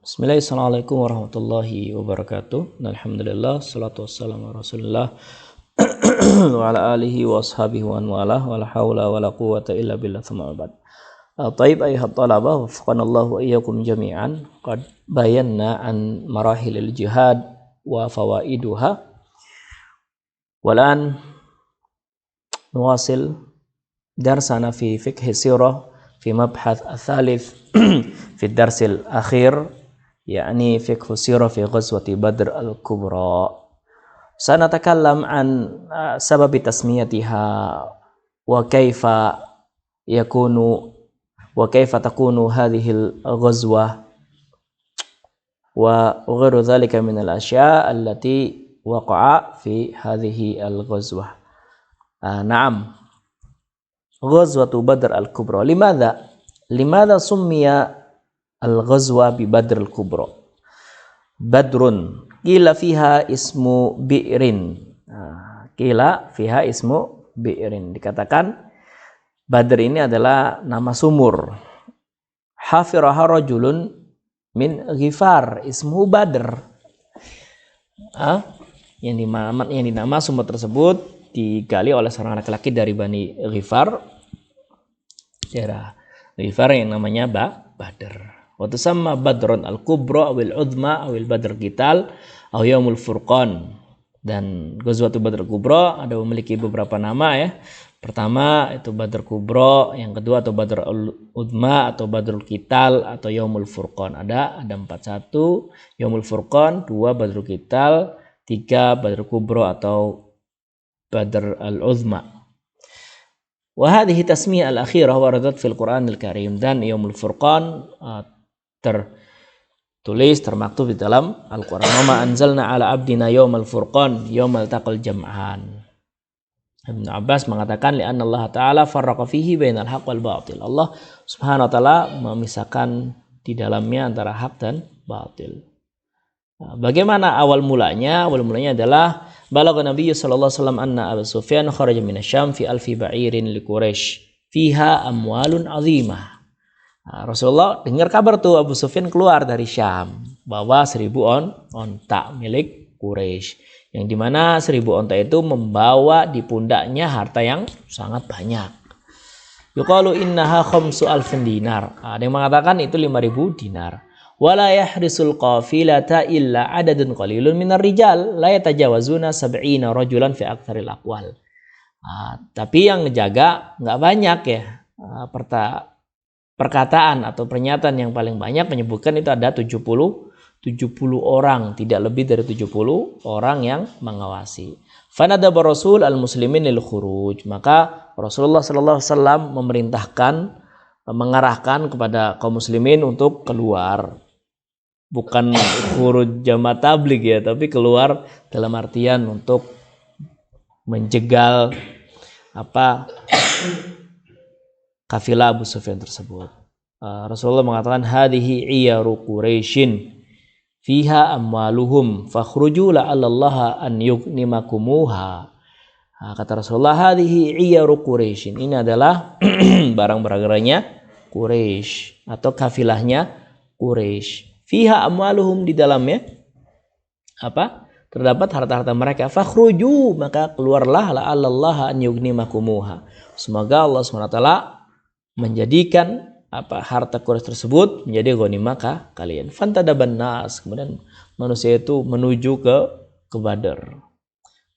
Bismillahirrahmanirrahim. Assalamualaikum warahmatullahi wabarakatuh. Alhamdulillah, salatu wassalamu ala Rasulillah wa ala alihi wa ashabihi wa anwalah wa la hawla wa la quwwata illa billah thumma ba'd. Taib ayuhat talabah wafaqanallahu wa iyyakum jami'an. Qad bayanna an marahilil jihad wa fawaiduha. Walan nuwasil darsana fi fiqh sirah fi mabhath al-thalith fi darsil akhir yakni fiqh sirah fi ghazwati Badr al-Kubra. Sanatakallam an sababi tasmiyatiha wa kaifa yakunu wa kaifa takunu hadhihi al-ghazwah wa ghairu dhalika min al-ashya' allati waqa'a fi hadhihi al-ghazwah. Na'am. Ghazwatu Badr al-Kubra. Limadha summiya al-ghazwa bi Badr al-Kubra? Badrun qila fiha ismu bi'rin. Qila fiha ismu bi'rin. Dikatakan Badr ini adalah nama sumur. Hafiraha rajulun min Ghifar ismu Badr. Yang dinama sumur tersebut digali oleh seorang laki-laki dari Bani Ghifar, daerah Ghifar yang namanya Badr. Wa tusamma Badrun al-Kubra awil Udma awil Badr Qital aw Yaumul Furqan. Dan Ghazwatu Badr Kubra ada memiliki beberapa nama ya. Pertama itu Badr Kubra, yang kedua atau Badr Udma atau Badrul Qital atau Yaumul Furqan. Ada 41 Yaumul Furqan, 2 Badrul Qital, 3 Badr Kubra atau Badr al-Uzma. Wa hadhihi tasmiyah al-akhirah waradat fil Qur'an al-Karim. Dan Yaumul Furqan termaktub di dalam Al-Quran. Wa ma anzalna ala abdina yaumal furqan yaumal taqal jam'an. Ibnu Abbas mengatakan li'anna Allah Ta'ala farraqa fihi bainal haqq wal batil. Allah Subhanahu wa taala memisahkan di dalamnya antara hak dan batil. Bagaimana awal mulanya? Awal mulanya adalah balagha Nabi sallallahu alaihi wasallam anna Abu Sufyan kharaja minasyam fi alfi ba'irin li Quraisy fiha amwalun 'azimah. Rasulullah dengar kabar tuh Abu Sufyan keluar dari Syam bawa 1000 onta milik Quraisy, yang dimana 1000 onta itu membawa di pundaknya harta yang sangat banyak. Yuqalu innaha khamsu alfin dinar. Ada yang mengatakan itu 5000 dinar. Wala yahrisul qafilata illa adadun qalilun minar rijal la yatajawazuna 70 rajulan fi aktsaril aqwal. Tapi yang ngejaga nggak banyak ya. Perkataan atau pernyataan yang paling banyak menyebutkan itu ada 70 orang, tidak lebih dari 70 orang yang mengawasi. Fanadaba Rasul al-muslimin lil khuruj. Maka Rasulullah sallallahu alaihi wasallam mengarahkan kepada kaum muslimin untuk keluar. Bukan khuruj jamaah tabligh ya, tapi keluar dalam artian untuk menjegal kafilah Abu Sufyan tersebut. Rasulullah mengatakan hadhihi iyaru Quraisyin fiha amwaluhum fakhruju la'allallaha an yughnimakumuha. Kata Rasulullah hadhihi iyaru Quraisyin, ini adalah barang berharganya Quraisy atau kafilahnya Quraisy. Fiha amwaluhum, di dalamnya terdapat harta-harta mereka. Fakhruju, maka keluarlah la'allallaha an yughnimakumuha. Semoga Allah SWT menjadikan harta Quraisy tersebut menjadi ghanimah kalian. Fantadaban nas, kemudian manusia itu menuju ke Badar.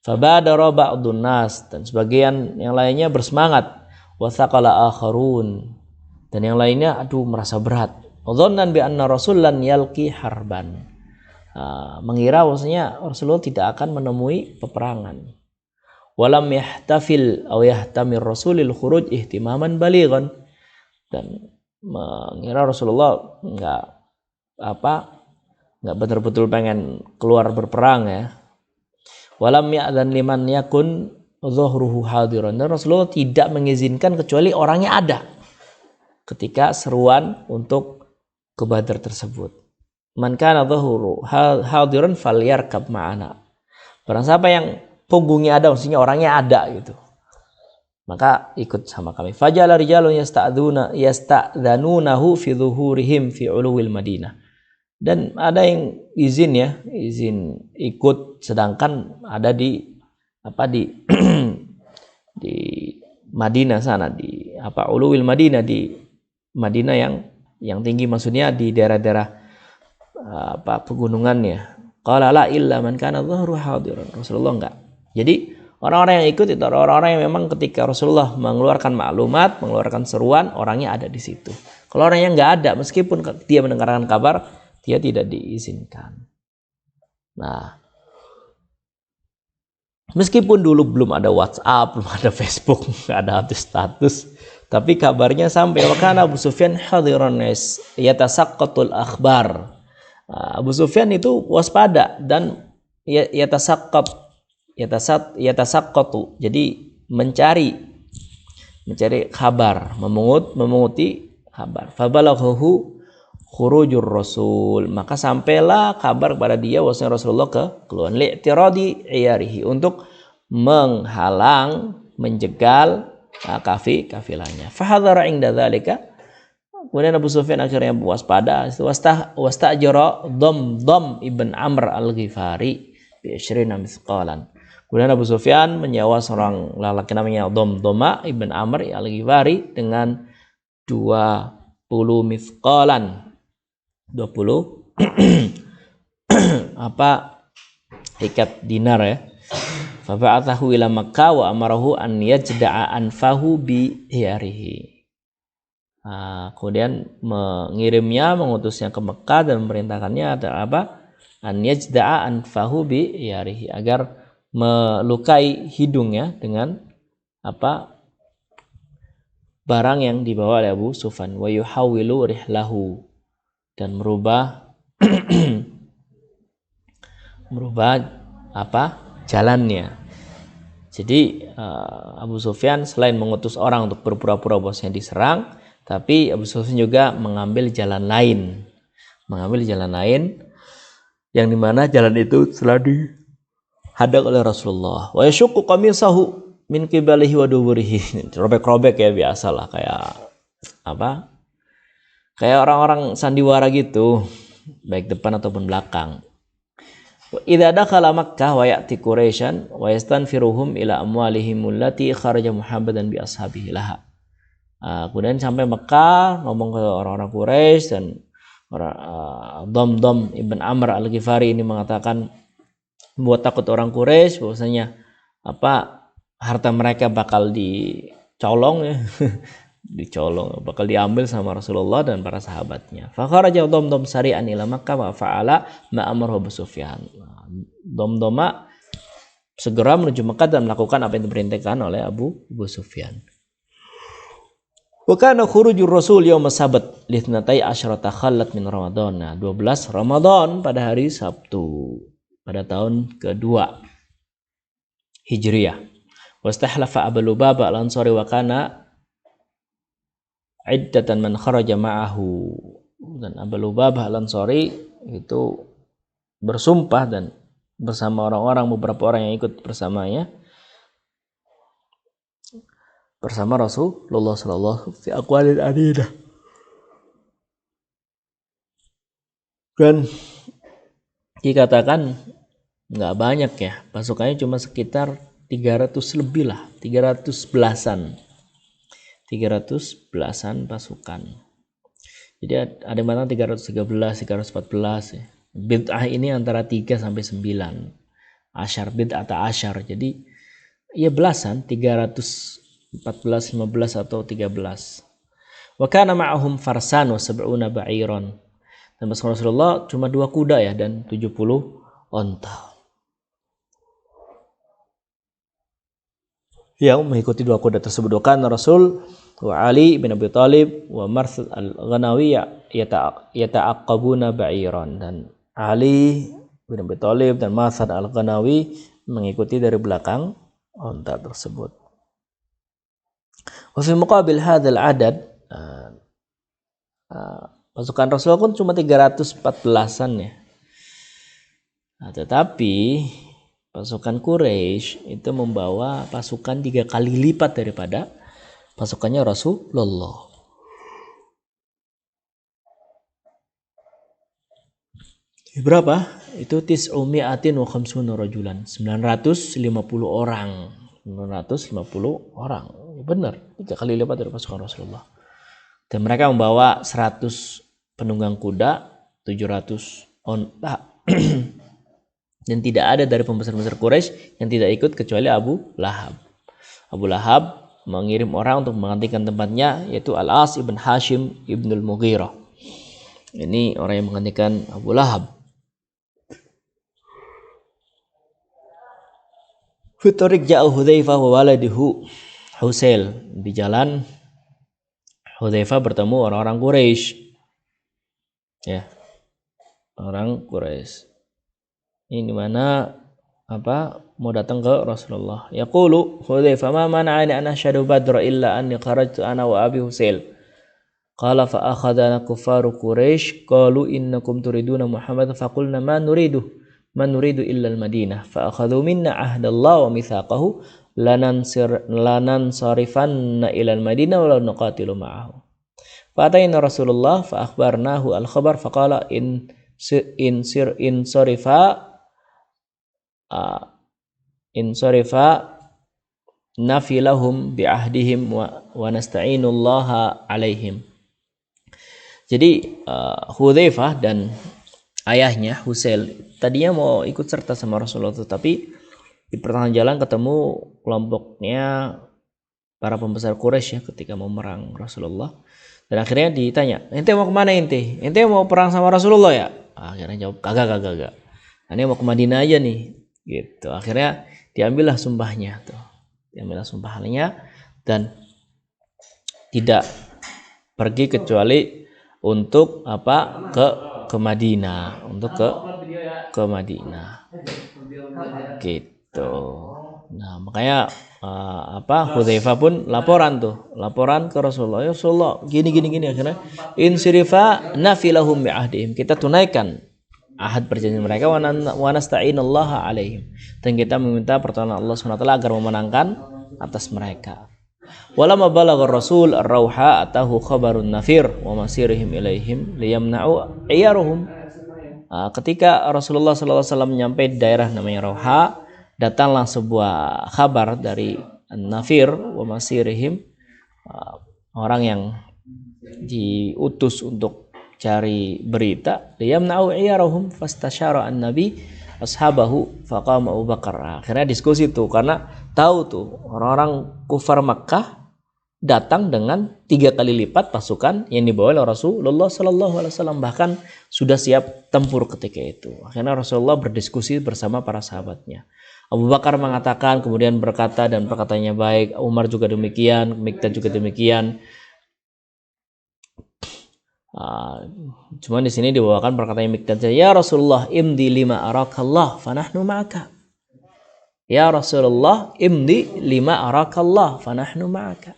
Fabadara ba'dun nas, dan sebagian yang lainnya bersemangat. Wa thaqala akharun, dan yang lainnya merasa berat. Dhannan bi anna rasulan yalqi harban, mengira bahwasanya Rasulullah tidak akan menemui peperangan. Walam yahtafil aw yahtamir rasulil khuruj ihtimaman balighan, dan mengira Rasulullah nggak betul-betul pengen keluar berperang ya. Walam ya'dzan liman yakun dhuhruhu hadiran, dan Rasulullah tidak mengizinkan kecuali orangnya ada ketika seruan untuk ke Badar tersebut. Man kana dhuhru hadiran falyarkab ma'ana. Barang siapa yang punggungnya ada, maksudnya orangnya ada gitu, maka ikut sama kami. Fajala rijalun yasta'dzanunahu fi dhuhurihim fi uluwil Madinah. Dan ada yang izin ikut, sedangkan ada di di Madinah sana, di Uluwil Madinah, di Madinah yang tinggi, maksudnya di daerah-daerah pegunungannya. Qala la illa man kana dhahru hadiran. Rasulullah enggak. Jadi orang-orang yang ikut itu orang-orang yang memang ketika Rasulullah mengeluarkan maklumat, mengeluarkan seruan, orangnya ada di situ. Kalau orang yang enggak ada, meskipun dia mendengarkan kabar, dia tidak diizinkan. Nah, meskipun dulu belum ada WhatsApp, belum ada Facebook, nggak ada status, tapi kabarnya sampai. Wakana Abu Sufyan hadiran yatasaqqatul akhbar. Abu Sufyan itu waspada dan yatasaqqatu. Jadi mencari kabar, memunguti kabar. Fabalaghahu khurujur rasul, maka sampailah kabar kepada dia bahwasanya Rasulullah keluar li'tiradi iyarihi, untuk menghalang, menjegal kafilahnya. Fahadhara inda dzalika, kemudian Abu Sufyan akhirnya waspada. Wastajara Dhamdham ibn Amr al-Ghifari bi 20 mithqalan. Kemudian Abu Sufyan menyewa seorang lelaki namanya Dhamdham ibn Amr al-Ghifari dengan 20 mithqalan, 20 ikat dinar ya. Fa ba'athahu ila Makkah wa amarahu an yajda'a anfahu bi hiyarihi. Kemudian mengutusnya ke Mekah dan memerintahkannya adalah an yajda'a anfahu bi hiyarihi, agar melukai hidungnya dengan barang yang dibawa oleh Abu Sufyan, wa yuhawwilu rihlahu, dan merubah jalannya. Jadi Abu Sufyan selain mengutus orang untuk berpura-pura bosnya diserang, tapi Abu Sufyan juga mengambil jalan lain yang dimana jalan itu telah dihadang oleh Rasulullah. Wa yashuqqu qamisahu min qibalihi wa duburihi. Robek-robek ya, biasalah, kayak orang-orang sandiwara gitu, baik depan ataupun belakang. Idza dakhala Makkah wa ya'ti Quraisyan wa yastanfiruhum ila amwalihim allati kharaja Muhammadan bi ashabihi laha. Kemudian sampai Mekah, ngomong ke orang-orang Quraisy, dan Dhamdham ibn Amr al-Ghifari ini mengatakan, membuat takut orang Quraisy bahwasanya harta mereka bakal dicolong ya. Bakal diambil sama Rasulullah dan para sahabatnya. Fa kharaja Dhamdham sari'an ila Makkah wa fa'ala ma amara Abu Sufyan. Dhamdham segera menuju Makkah dan melakukan apa yang diperintahkan oleh Abu Sufyan. Wa kana khurujur Rasul yaum as-sabt li 12 khallat min Ramadan. 12 Ramadan pada hari Sabtu pada tahun kedua Hijriah. Wastahlafa Abu Lubabah al-Ansari wa kana iddatan man kharaja ma'ahu. Dan Abu Lubabah al-Ansari itu bersumpah dan bersama beberapa orang yang ikut bersamanya, bersama Rasulullah sallallahu fi aqwalil adidah. Dan dikatakan nggak banyak ya, pasukannya cuma sekitar 300 lebih lah, 300 belasan pasukan. Jadi ada yang mana 313, 314 ya. Bid'ah ini antara 3 sampai 9. Asyar, bid'ah atau asyar. Jadi ya belasan, 314, 15 atau 13. Wa kana ma'ahum farsan wa sab'una ba'iran. Dan Rasulullah cuma 2 kuda ya, dan 70 onta. Yang mengikuti 2 kuda tersebut. Kan Rasul wa Ali bin Abi Thalib wa Marsad al-Ghanawi yata'aqqabuna ba'iran, dan Ali bin Abi Thalib dan Marsad al-Ghanawi mengikuti dari belakang onta tersebut. Wa fi muqabil hadzal adad, pasukan Rasul pun cuma 314-an ya. Tetapi pasukan Quraisy itu membawa pasukan 3 kali lipat daripada pasukannya Rasulullah. Berapa? Itu tis'umi'atin wa khamsuna rajulan. 950 orang. 950 orang. Benar, 3 kali lipat dari pasukan Rasulullah. Dan mereka membawa 100 penunggang kuda, 700 onta. Dan tidak ada dari pembesar-pembesar Quraisy yang tidak ikut kecuali Abu Lahab. Abu Lahab mengirim orang untuk menggantikan tempatnya, yaitu Al-As ibn Hashim ibnul Mughirah. Ini orang yang menggantikan Abu Lahab. Fitorik ja'u Hudzaifah wa waladihu Husail. Di jalan Hudzaifah bertemu orang-orang Quraisy. Ya. Orang Quraisy. Ini mana mau datang ke Rasulullah. Yaqulu Hudzaifah, ma mana'ani an asyhadu badra illa anni kharajtu ana wa abi Husail. Qala fa akhadana kuffaru Quraisy qalu innakum turiduna Muhammad faqulna ma nuridu illa al-Madinah fa akhadhu minna ahdallahi wa mitsaqahu lanansarifanna ila al-Madinah wa la nuqatilu ma'ahu. Fa atayna Rasulullah fa akhbarnahu al-khabar fa qala in sarifa nafilahum bi ahdihim wa nasta'inullaha alaihim. Jadi Hudzaifah dan ayahnya Husail tadinya mau ikut serta sama Rasulullah, tetapi di pertengahan jalan ketemu kelompoknya para pembesar Quraisy ya ketika mau merang Rasulullah. Dan akhirnya ditanya, ente mau kemana ente? Ente mau perang sama Rasulullah ya? Akhirnya jawab, kagak. Ini mau ke Madinah aja nih. Gitu. Akhirnya diambillah sumpahnya tuh. Diambillah sumpahnya dan tidak pergi kecuali untuk ke Madinah, untuk ke Madinah. Gitu. Nah, makanya Hudzaifah pun laporan ke Rasulullah. Ya Rasulullah, gini akhirnya insirifa nafilahum bi ahdihim. Kita tunaikan ahad perjanjian mereka wa nasta'inallaha alaihim. Dan kita meminta pertolongan Allah SWT agar memenangkan atas mereka. Walamma balagha Rasul ar-rauha atahu khabarun nafir wa masirihim ilaihim liyamna'u iyaruhum. Ketika Rasulullah SAW menyampai di daerah namanya Rauha, datanglah sebuah kabar dari Nafir wa masirihim, orang yang diutus untuk cari berita, liyamna'u iyarahum fastasyara an-nabi ashabahu faqama Abu Bakar. Akhirnya diskusi tuh karena tahu tuh orang-orang kufar Makkah datang dengan 3 kali lipat pasukan yang dibawa oleh Rasulullah SAW, bahkan sudah siap tempur ketika itu. Akhirnya Rasulullah berdiskusi bersama para sahabatnya. Abu Bakar mengatakan, kemudian berkata dan perkataannya baik. Umar juga demikian, Miqdad juga demikian. Cuman di sini dibawakan perkataan Miqdad, ya Rasulullah imdi lima arakallah fanahnu ma'aka. Ya Rasulullah imdi lima arakallah fanahnu ma'aka.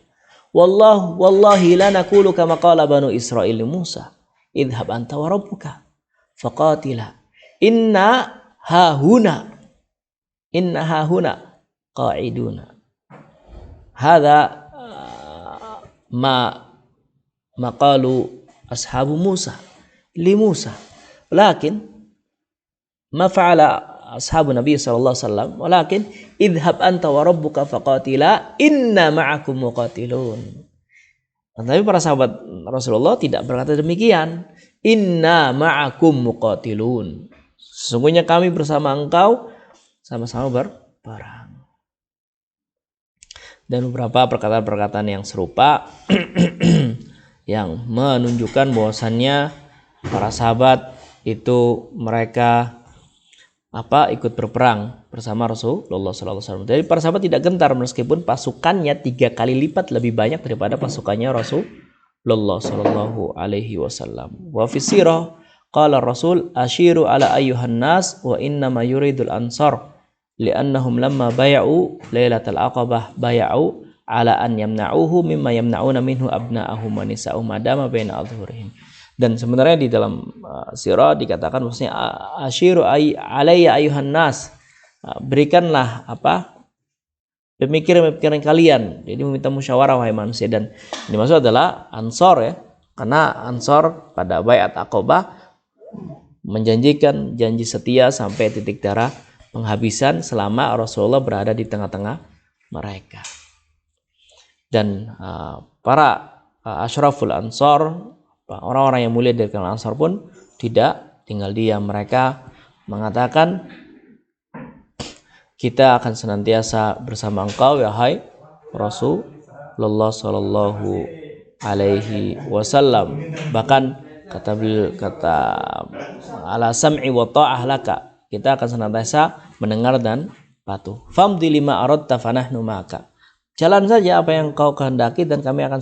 Wallahi la naqulu kama qala banu Israil Musa idhhab anta wa rabbuka faqatila inna hahuna qa'iduna. Hadza ma qalu ashabu Musa li Musa, lakin ma fa'ala ashabu Nabi sallallahu alaihi wasallam, walakin idhhab anta wa rabbuka faqatila inna ma'akum muqatilun. Tapi para sahabat Rasulullah tidak berkata demikian. Inna ma'akum muqatilun. Sesungguhnya kami bersama engkau sama-sama berperang. Dan beberapa perkataan-perkataan yang serupa yang menunjukkan bahwasannya para sahabat itu mereka ikut berperang bersama Rasulullah SAW. Jadi para sahabat tidak gentar meskipun pasukannya 3 kali lipat lebih banyak daripada pasukannya Rasulullah SAW. Wa fi sirah qala Rasul ashiru ala ayyuhan nas wa inna ma yuridul ansar li'annahum lamma bay'u lailatal aqabah bay'u ala an yamna'uhu mimma yamna'una minhu abna'ahum wa nisa'um madama baina adhurihim. Dan sebenarnya di dalam sirah dikatakan maksudnya asyiru alayya ayuhan nas, berikanlah pemikiran kalian. Jadi meminta musyawarah wahai manusia. Dan ini maksud adalah Ansor ya, karena Ansor pada Baiat Aqabah menjanjikan janji setia sampai titik darah penghabisan selama Rasulullah berada di tengah-tengah mereka. Dan para asyraful ansor, orang-orang yang mulia dari kalangan ansor pun tidak tinggal diam. Mereka mengatakan, kita akan senantiasa bersama engkau ya hai Rasulullah sallallahu alaihi wasallam. Bahkan kata ala sam'i wa ta'ah laka, kita akan senantiasa mendengar dan patuh. Famdi lima aradta fanahnu ma'aka, jalan saja apa yang kau kehendaki dan kami akan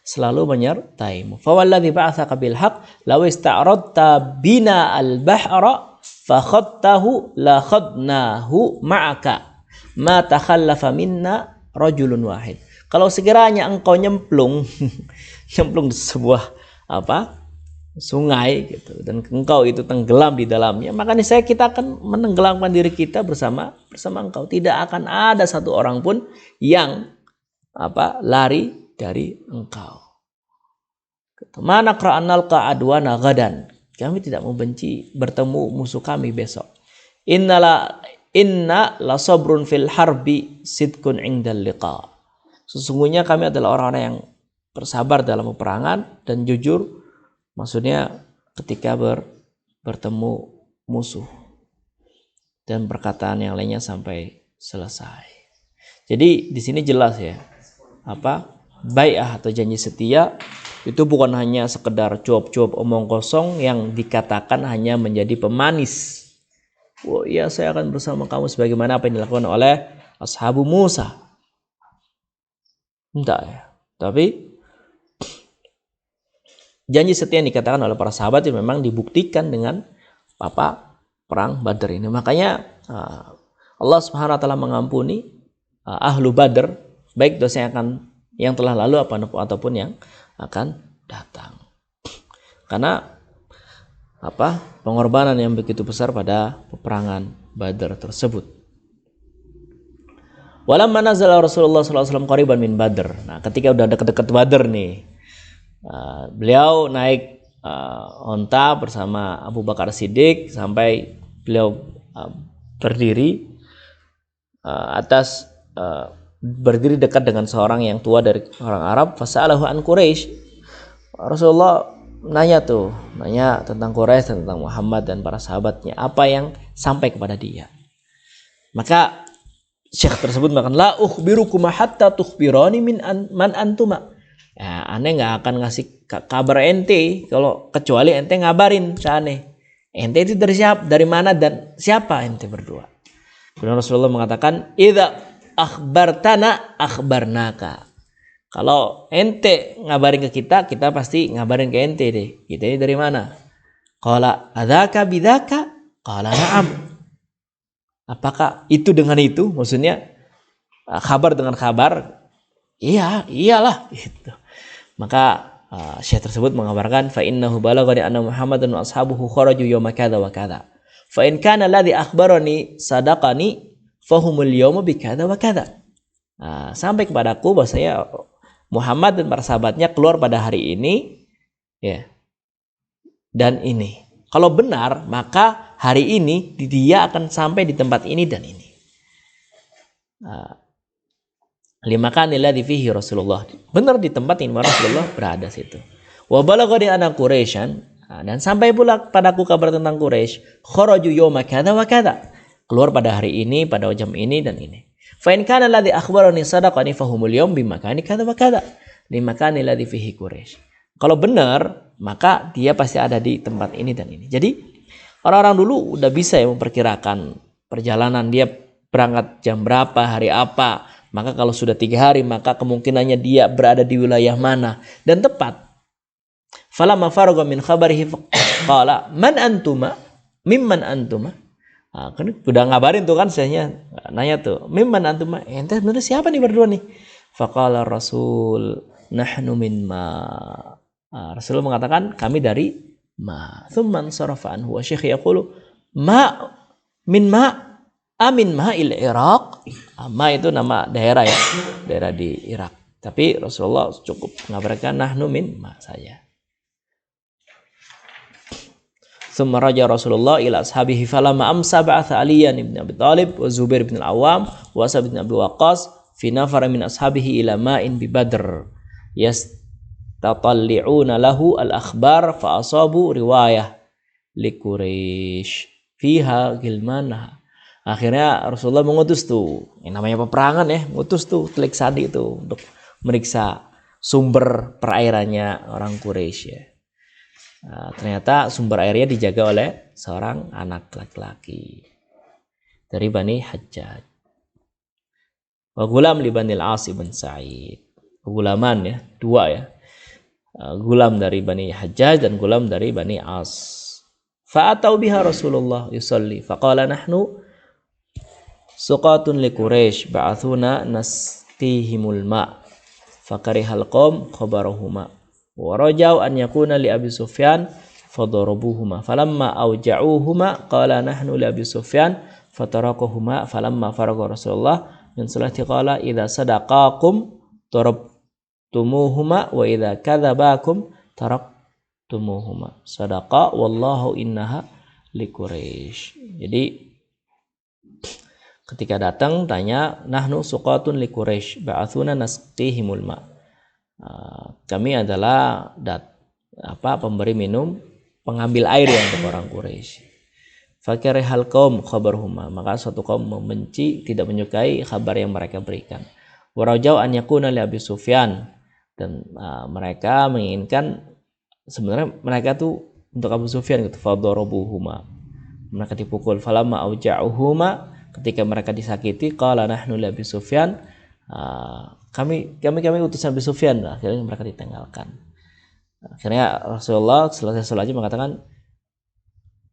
selalu menyertaimu. Fa walladzi ba'atsaka bil haqq law ista'radta bina al bahra fa khattahu la khadnahu ma'aka ma takhallafa minna rajulun wahid. Kalau sekiranya engkau nyemplung di sebuah sungai gitu, dan engkau itu tenggelam di dalamnya, maka niscaya kita akan menenggelamkan diri kita bersama engkau. Tidak akan ada satu orang pun yang lari dari engkau. Mana qra'annalqa adwana gadan, kami tidak membenci bertemu musuh kami besok. Inna la sabrun fil harbi sidqun indal liqa. Sesungguhnya kami adalah orang-orang yang bersabar dalam peperangan dan jujur, maksudnya ketika bertemu musuh, dan perkataan yang lainnya sampai selesai. Jadi di sini jelas ya, bai'ah atau janji setia itu bukan hanya sekedar cuap-cuap omong kosong yang dikatakan hanya menjadi pemanis. Oh iya, saya akan bersama kamu, sebagaimana apa yang dilakukan oleh ashabu Musa. Enggak ya. Tapi janji setia yang dikatakan oleh para sahabat itu memang dibuktikan dengan perang Badar ini. Makanya Allah Subhanahu wa taala mengampuni ahlu Badar, baik dosa yang telah lalu ataupun yang akan datang. Karena pengorbanan yang begitu besar pada peperangan Badar tersebut. Walamma nazala Rasulullah sallallahu alaihi wasallam qariban min Badr. Nah, ketika udah dekat-dekat Badar nih, beliau naik onta bersama Abu Bakar Siddiq sampai beliau berdiri berdiri dekat dengan seorang yang tua dari orang Arab. Fasa'alahu an Quraisy. Rasulullah nanya tentang Quraisy, tentang Muhammad dan para sahabatnya, apa yang sampai kepada dia. Maka Syekh tersebut mengatakan, la ukhbirukum hatta tukhbirani man antuma. Ya, aneh nggak akan ngasih kabar ente kalau kecuali ente ngabarin aneh. Ente itu dari mana dan siapa ente berdua. Kemudian Rasulullah mengatakan, idza akhbartana akhbarnaka. Kalau ente ngabarin ke kita pasti ngabarin ke ente deh. Kita ini dari mana? Qala adzaka bidzaka? Qala na'am. Apakah itu dengan itu? Maksudnya kabar dengan kabar? Iyalah gitu. Maka Syekh tersebut mengabarkan, fa innahu balaghani anna Muhammadan wa ashabuhu kharaju yawma kadza wa kadza. Fa in kana alladhi akhbarani sadaqani fahumul yawma bi kadza wa kadza. Sampai kepadaku bahwasanya Muhammad dan para sahabatnya keluar pada hari ini ya. Dan ini. Kalau benar, maka hari ini dia akan sampai di tempat ini dan ini. Limakan alladzi fihi Rasulullah. Benar di tempat ini Rasulullah berada situ. Wa balaghani anna Quraisyan, dan sampai pula padaku kabar tentang Quraisy, kharaju yawma kadza wa kadza. Keluar pada hari ini, pada jam ini dan ini. Fa in kana alladzi akhbarani sadaqani fahumul yawm bimakani kadza wa kadza. Limakan alladzi fihi Quraisy. Kalau benar, maka dia pasti ada di tempat ini dan ini. Jadi orang-orang dulu udah bisa ya memperkirakan perjalanan, dia berangkat jam berapa, hari apa. Maka kalau sudah 3 hari, maka kemungkinannya dia berada di wilayah mana. Dan tepat. Falamma faragha min khabarihi qala man antuma? Mimman antuma? Kan udah ngabarin tuh kan, saya nanya tuh, mimman antuma? Ente sebenarnya siapa nih berdua nih? Faqala Rasul nahnu min ma. Rasulullah mengatakan kami dari ma. Thumman sarafa anhu wa syekh yaqulu ma min ma amin ma'il Iraq. Ma itu nama daerah ya, daerah di Irak. Tapi Rasulullah cukup mengabarkan nahnu min ma saja. Thumma raja Rasulullah ila ashabihi falamma amsa ba'atha Aliyan ibn Abi Thalib wa Zubair bin Al-Awwam wa Sa'd bin Abi Waqqas fi nafar min ashabihi ila ma'in bi Badr yastatalli'una lahu al-akhbar fa asabu riwayah li Quraisy fiha gilmanah. Akhirnya Rasulullah mengutus tuh, yang namanya peperangan ya, mengutus tuh telik sandi itu untuk meriksa sumber perairannya orang Quraisy ya. Nah, ternyata sumber airnya dijaga oleh seorang anak laki-laki dari Bani Hajjaj. Wa gulam li Bani Al-As ibn Sa'id. Gulaman ya, dua ya. Gulam dari Bani Hajjaj dan gulam dari Bani As. Fa'atau biha Rasulullah yusalli. Faqala nahnu suqatun li Quraisy ba'athuna nasqihimul ma'. Fakarihal qawm khabarahuma. Wa rajau an yakuna li Abi Sufyan fadarabuhuma falamma awja'uhuma qala nahnu li Abi Sufyan fataraqahuma falamma faraga Rasulullah min salati qala idza sadaqakum darabtumuhuma wa idza kadzabakum taraktumuhuma sadaqa wallahu innaha li Quraisy. Jadi ketika datang tanya nahnu suqatun li Quraisy ba'athuna nasqihimul ma. Kami adalah pemberi minum, pengambil air yang untuk orang Quraisy. Fakirihal kaum khabarhuma, maka suatu kaum membenci, tidak menyukai kabar yang mereka berikan. Warajau an yakuna li Abi Sufyan, dan mereka menginginkan sebenarnya mereka tuh untuk Abu Sufyan gitu. Fadarabuhuma, mereka dipukul. Falamma auja'uhuma, ketika mereka disakiti, qala nahnu li Abi Sufyan, kami utusan Abu Sufyan. Akhirnya mereka ditanggalkan. Akhirnya Rasulullah selesai sholatnya mengatakan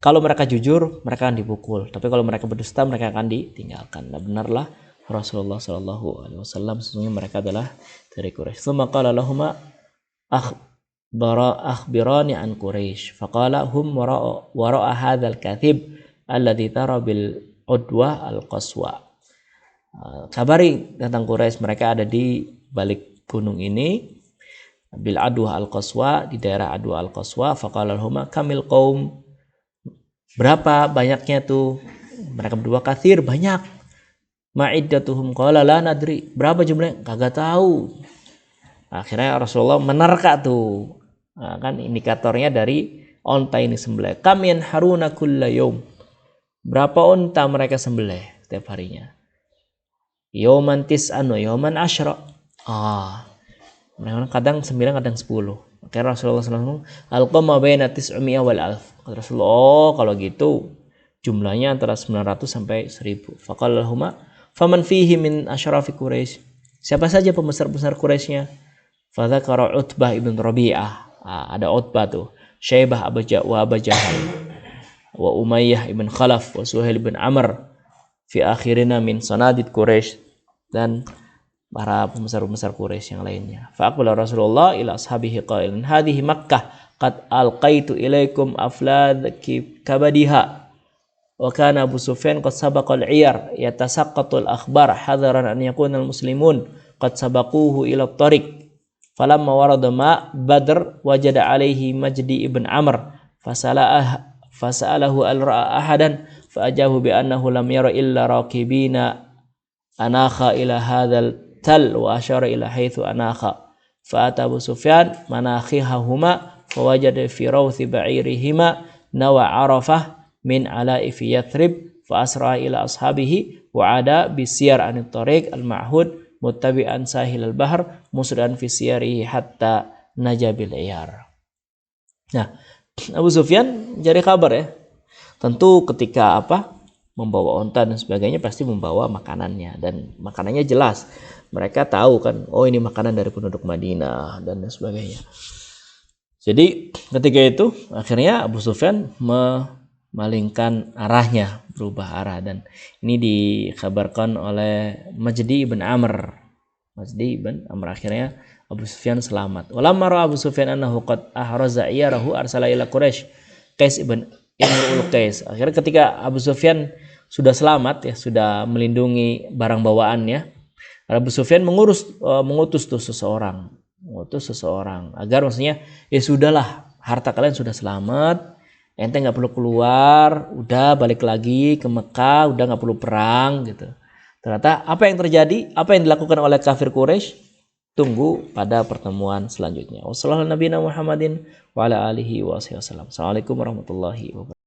kalau mereka jujur mereka akan dipukul, tapi kalau mereka berdusta mereka akan ditinggalkan. Nah, benarlah Rasulullah SAW sesungguhnya mereka adalah dari Quraisy. Tsumma qala lahumma akhbirani an Quraisy. Faqala hum wara'a hadzal kathib alladhi tara bil udwah al-qaswa. Kabari tentang Quraisy, mereka ada di balik gunung ini, bil adwa al-qaswa, di daerah adwa al-qaswa. Faqala lahumma kamil qaum, berapa banyaknya tuh? Mereka berdua kathir, banyak. Ma'iddatuhum qala la nadri, berapa jumlahnya? Kagak tahu. Akhirnya Rasulullah menerka tuh, kan indikatornya dari onta ini sembelih. Kam yanharuna kulla yaum, berapa onta mereka sembelih setiap harinya? Yauman tis'an wa yauman asyra. Kadang 9, kadang 10. Akhirnya Rasulullah SAW alqama baina tis'umiyah wal alf. Kata Rasulullah, kalau gitu jumlahnya antara 900 sampai 1000. Faqala lahumma faman fihi min asyrafi Quraisy, siapa saja pembesar-pembesar Quraisynya? Fadzakara Utbah ibn Rabi'ah. Ada Utbah tuh, Syaibah Abu Jahal, wa Umayyah ibn Khalaf, wa Suhail ibn Amr, fi akhirina min sanadid Quraisy, dan para pembesar-pembesar Quraisy yang lainnya. Faqala Rasulullah ila ashabihi qailan hadhihi Makkah qad alqaitu ilaikum aflad kabadiha wa kana Abu Sufyan qad sabaqa al-'iyar yatasaqqatu al-akhbar hadaran an yakuna al-muslimun qad sabaquhu ila at-tariq. Falamma warada ma Badr wajada alaihi Majdi ibn Amr fasa'alahu al-ra'a ahadan fa'ajahu bi annahu lam yara illa raqibina anakha ila hadzal tal wa asyara ila haitsu anakha. Fa'ata Abu Sufyan manakhihahuma fawajada fi rawthi ba'irihima nawa Arafah min ala'i fi Yathrib fa asra ila ashabihi wa ada bisiyar anit tariq al-ma'hud muttabi'an sahil al-bahr musri'an fi siyarihi hatta najabil iyar. Nah, Abu Sufyan cari kabar ya. Tentu ketika membawa onta dan sebagainya pasti membawa makanannya, dan makanannya jelas. Mereka tahu kan, oh ini makanan dari penduduk Madinah dan sebagainya. Jadi ketika itu akhirnya Abu Sufyan memalingkan arahnya, berubah arah, dan ini dikabarkan oleh Majdi ibn Amr. Akhirnya Abu Sufyan selamat. Walamma ra'a Abu Sufyan annahu qad ahraza iyarahu arsala ila Quraisy Qais ibn Imrul Qais. Akhirnya ketika Abu Sufyan sudah selamat ya, sudah melindungi barang bawaannya, Abu Sufyan mengutus seseorang agar maksudnya ya sudahlah, harta kalian sudah selamat, ente nggak perlu keluar, udah balik lagi ke Mekah, udah nggak perlu perang gitu. Ternyata apa yang terjadi, apa yang dilakukan oleh kafir Quraisy, tunggu pada pertemuan selanjutnya. Wassalamualaikum warahmatullahi wabarakatuh.